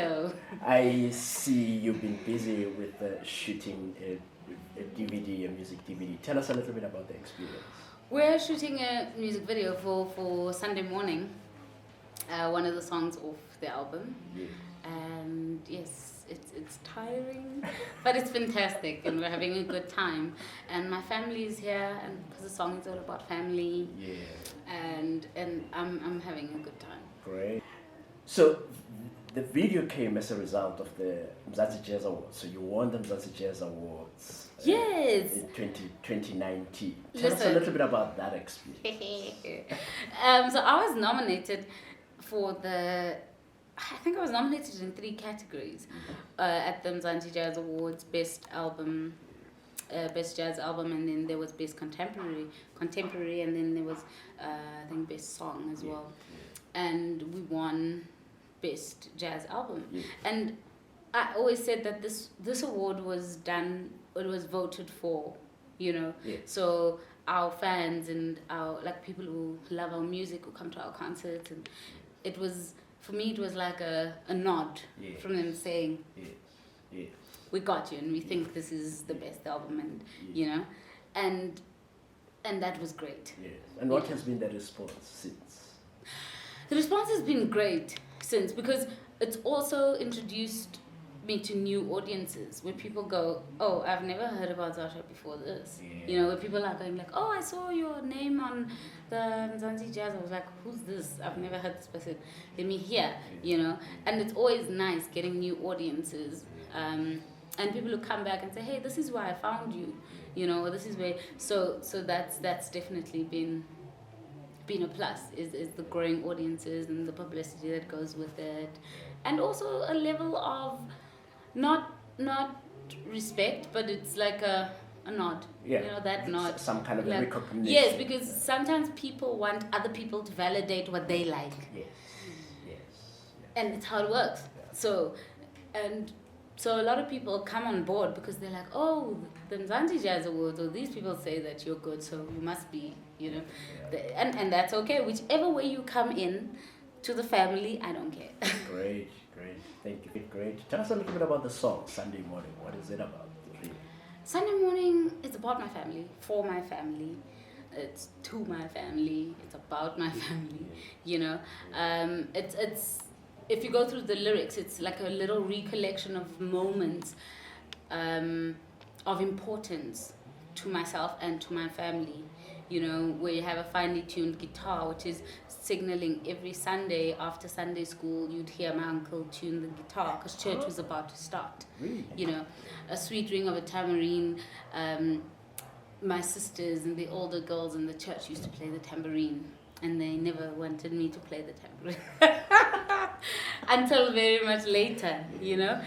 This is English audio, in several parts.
Hello. I see you've been busy with shooting a DVD, a music DVD. Tell us a little bit about the experience. We're shooting a music video for Sunday Morning, one of the songs off the album. Yes. And yes, it's tiring, but it's fantastic, and we're having a good time. And my family is here, and because the song is all about family. Yeah. And I'm having a good time. Great. So the video came as a result of the Mzantsi Jazz Awards. So you won the Mzantsi Jazz Awards. Yes. In 2019. Tell us a Listen. little bit about that experience. So I was nominated for I think I was nominated in 3 categories at the Mzantsi Jazz Awards: Best Album, Best Jazz Album, and then there was Best Contemporary, and then there was I think Best Song as well. And we won Best Jazz Album. Yeah. And I always said that this award was voted for, you know. Yeah. So our fans and our people who love our music, who come to our concerts, and it was, for me, it was like a nod from them saying, we got you, and we think this is the best album, and you know, and that was great. Yes. And what has been the response since? The response has been great since, because it's also introduced me to new audiences where people go, oh, I've never heard about Zarcia before this. Yeah. You know, where people are going like, oh, I saw your name on the Mzantsi Jazz. I was like, who's this? I've never heard this person. Let me hear, you know. And it's always nice getting new audiences. And people who come back and say, hey, this is where I found you, you know, or this is where, so that's definitely been a plus, is the growing audiences and the publicity that goes with it, and also a level of not respect, but it's like a nod. Yeah. You know, that nod. Some kind of like, recognition. Yes, because sometimes people want other people to validate what they like. Yes. Yes. And it's how it works. Yeah. So a lot of people come on board because they're like, oh, the Mzantsi Jazz Awards, or these people say that you're good, so you must be, you know. Yeah. And that's okay. Whichever way you come in to the family, I don't care. Great. Thank you. Great. Tell us a little bit about the song, Sunday Morning. What is it about? Really? Sunday Morning is about my family, for my family. It's to my family. It's about my family, you know. It's if you go through the lyrics, it's like a little recollection of moments of importance to myself and to my family. You know, where you have a finely tuned guitar, which is signaling every Sunday after Sunday school, you'd hear my uncle tune the guitar because church was about to start. Really? You know, a sweet ring of a tambourine. My sisters and the older girls in the church used to play the tambourine, and they never wanted me to play the tambourine until very much later, you know.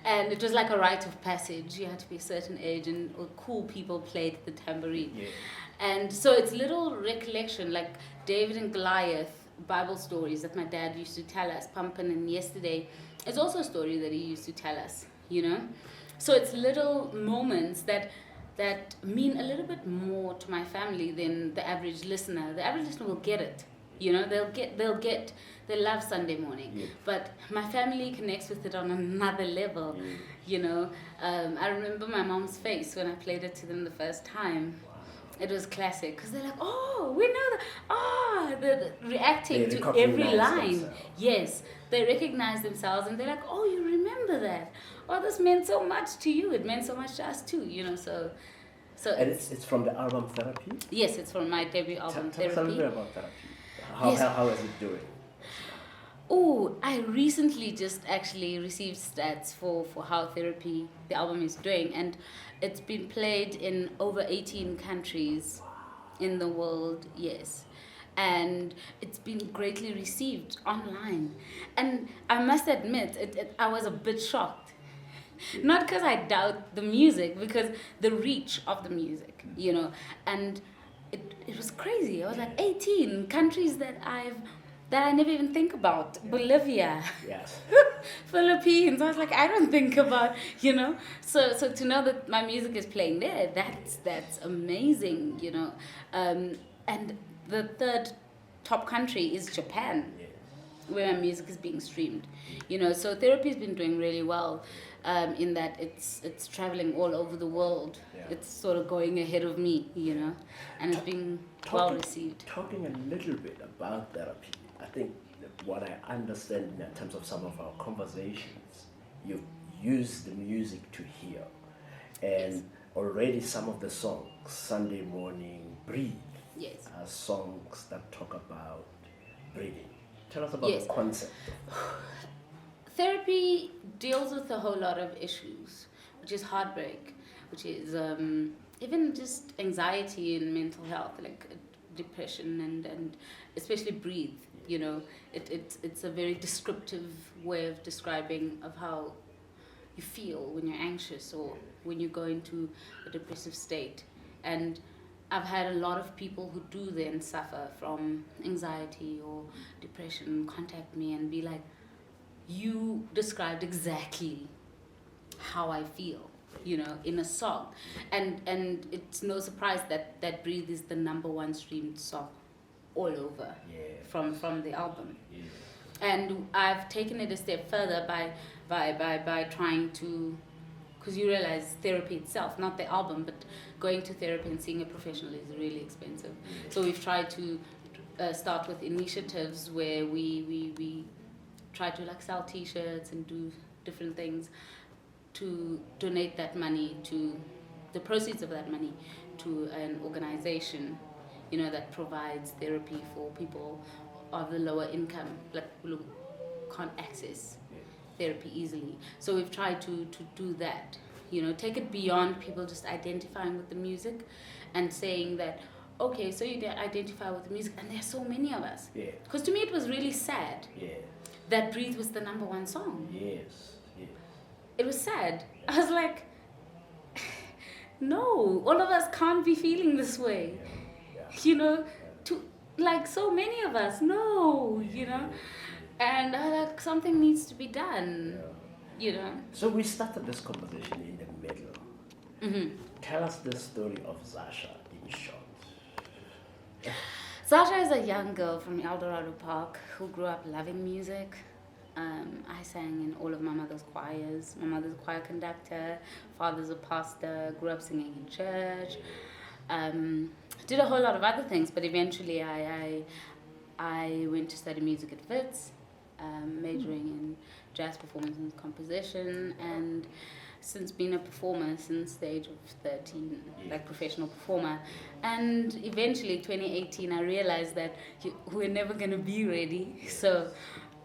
And it was like a rite of passage. You had to be a certain age, and cool people played the tambourine. Yeah. And so it's little recollection, like David and Goliath Bible stories that my dad used to tell us. Pumpkin and Yesterday is also a story that he used to tell us, you know. So it's little moments that mean a little bit more to my family than the average listener. The average listener will get it, you know. They love Sunday Morning, yeah. But my family connects with it on another level, you know. I remember my mom's face when I played it to them the first time. It was classic because they're like, oh, we know that. They're reacting to every line. Themselves. Yes, they recognize themselves and they're like, oh, you remember that? Oh, this meant so much to you. It meant so much to us too, you know. So and it's from the album Therapy? Yes, it's from my debut album, Tell us a Therapy. little bit about Therapy. How is it doing? Oh, I recently just actually received stats for how Therapy, the album, is doing, and it's been played in over 18 countries in the world, yes. And it's been greatly received online. And I must admit, I was a bit shocked. Not because I doubt the music, because the reach of the music, you know. And it was crazy. I was like, 18 countries that I never even think about. Bolivia. Yes. Philippines. I was like, I don't think about, you know. So to know that my music is playing there, that's amazing, you know. And the third top country is Japan. Yes. where my music is being streamed. So therapy's been doing really well, in that it's traveling all over the world. Yeah. It's sort of going ahead of me, and it's being well received. Talking a little bit about therapy, I think that what I understand in terms of some of our conversations, you use the music to heal. And Yes. already some of the songs, Sunday Morning, Breathe, Yes. are songs that talk about breathing. Tell us about Yes. the concept. Therapy deals with a whole lot of issues, which is heartbreak, which is even just anxiety and mental health, like depression and especially breathe. It's a very descriptive way of describing of how you feel when you're anxious or when you go into a depressive state. And I've had a lot of people who do then suffer from anxiety or depression contact me and be like, you described exactly how I feel, in a song. And it's no surprise that Breathe is the #1 streamed song all over from the album. Yeah. And I've taken it a step further by trying to, because you realize therapy itself, not the album, but going to therapy and seeing a professional is really expensive. So we've tried to start with initiatives where we try to like sell t-shirts and do different things to donate that money, to the proceeds of that money, to an organization, that provides therapy for people of the lower income, like who can't access therapy easily. So we've tried to do that, take it beyond people just identifying with the music and saying that, okay, so you identify with the music, and there's so many of us. Yeah. Because to me it was really sad Yeah. that Breathe was the #1 song. Yes. Yes. It was sad. I was like, no, all of us can't be feeling this way. Yeah. To like so many of us, no, and like something needs to be done, So we started this conversation in the middle. Mm-hmm. Tell us the story of Zarcia in short. Zarcia is a young girl from El Dorado Park who grew up loving music. I sang in all of my mother's choirs. My mother's a choir conductor, father's a pastor, grew up singing in church. Did a whole lot of other things, but eventually I went to study music at Wits, majoring in jazz performance and composition, and since being a performer since the age of 13, like professional performer. And eventually 2018 I realized that we're never going to be ready, so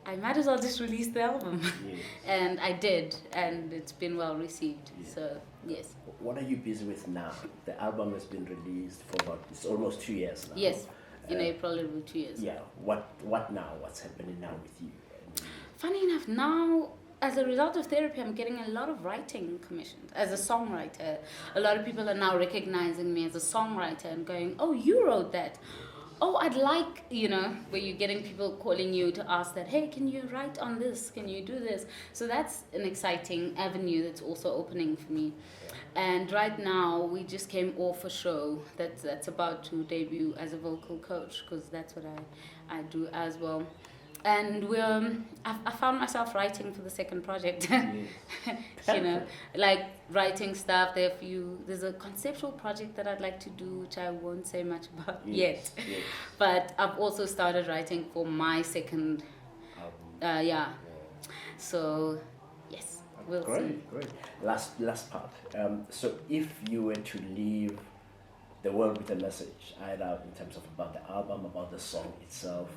I might as well just release the album. Yes. And I did, and it's been well received. So yes. What are you busy with now? The album has been released for it's almost 2 years now. Yes, in April it will be 2 years. Yeah. What now? What's happening now with you? Funny enough, now as a result of therapy, I'm getting a lot of writing commissioned as a songwriter. A lot of people are now recognizing me as a songwriter and going, "Oh, you wrote that. Oh, I'd like," where you're getting people calling you to ask that, "Hey, can you write on this? Can you do this?" So that's an exciting avenue that's also opening for me. And right now, we just came off a show that's about to debut as a vocal coach, because that's what I do as well. And I found myself writing for the second project. Like writing stuff. There's a conceptual project that I'd like to do, which I won't say much about yet. Yes. But I've also started writing for my second. Album. So, yes, we'll see. Great. Last part. So if you were to leave the world with a message, either in terms of about the album, about the song itself,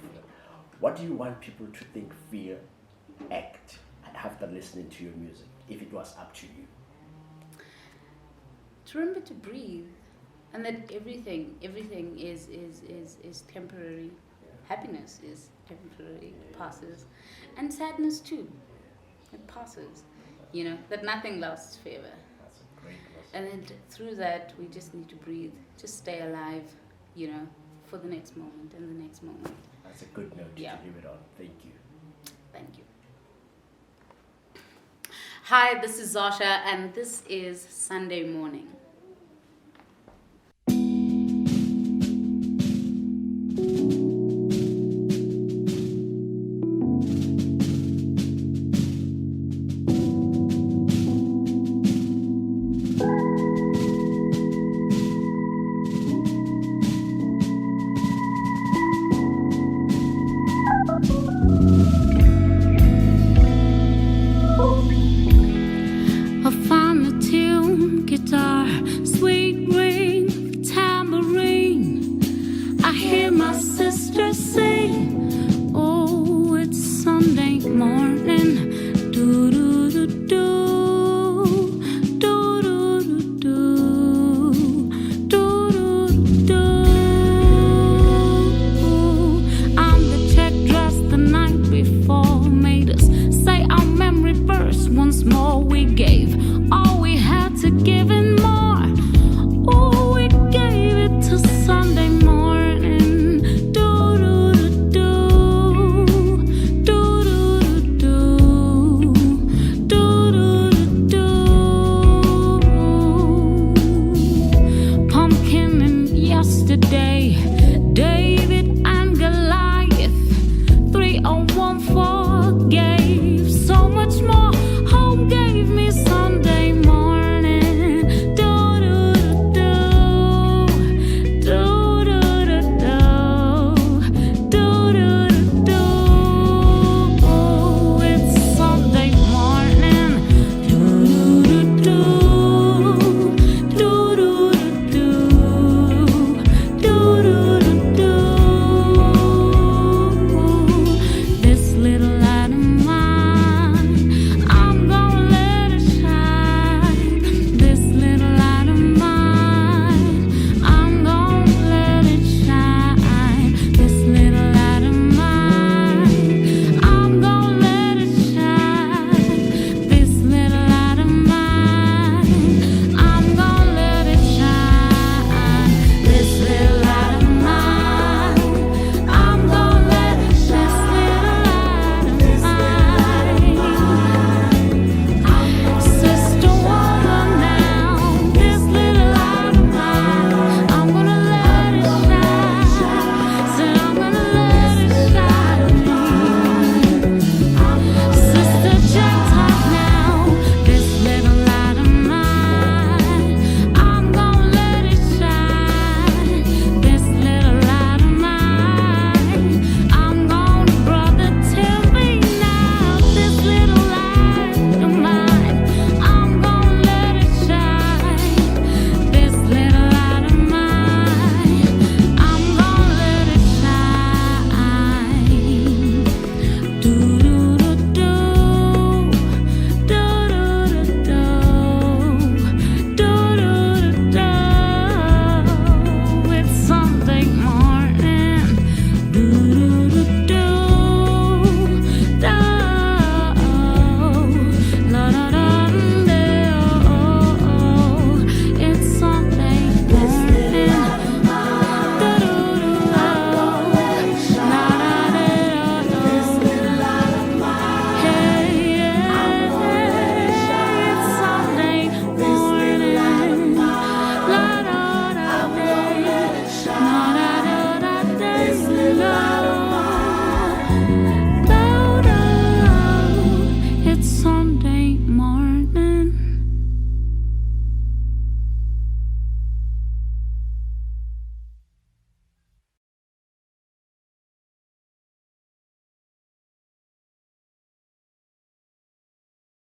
what do you want people to think, feel, act after listening to your music, if it was up to you? To remember to breathe, and that everything is temporary. Happiness is temporary, it passes, and sadness too, it passes. That nothing lasts forever. That's a great message. And then through that, we just need to breathe, just stay alive, for the next moment and the next moment. That's a good note to leave it on. Thank you. Thank you. Hi, this is Zarcia, and this is Sunday Morning.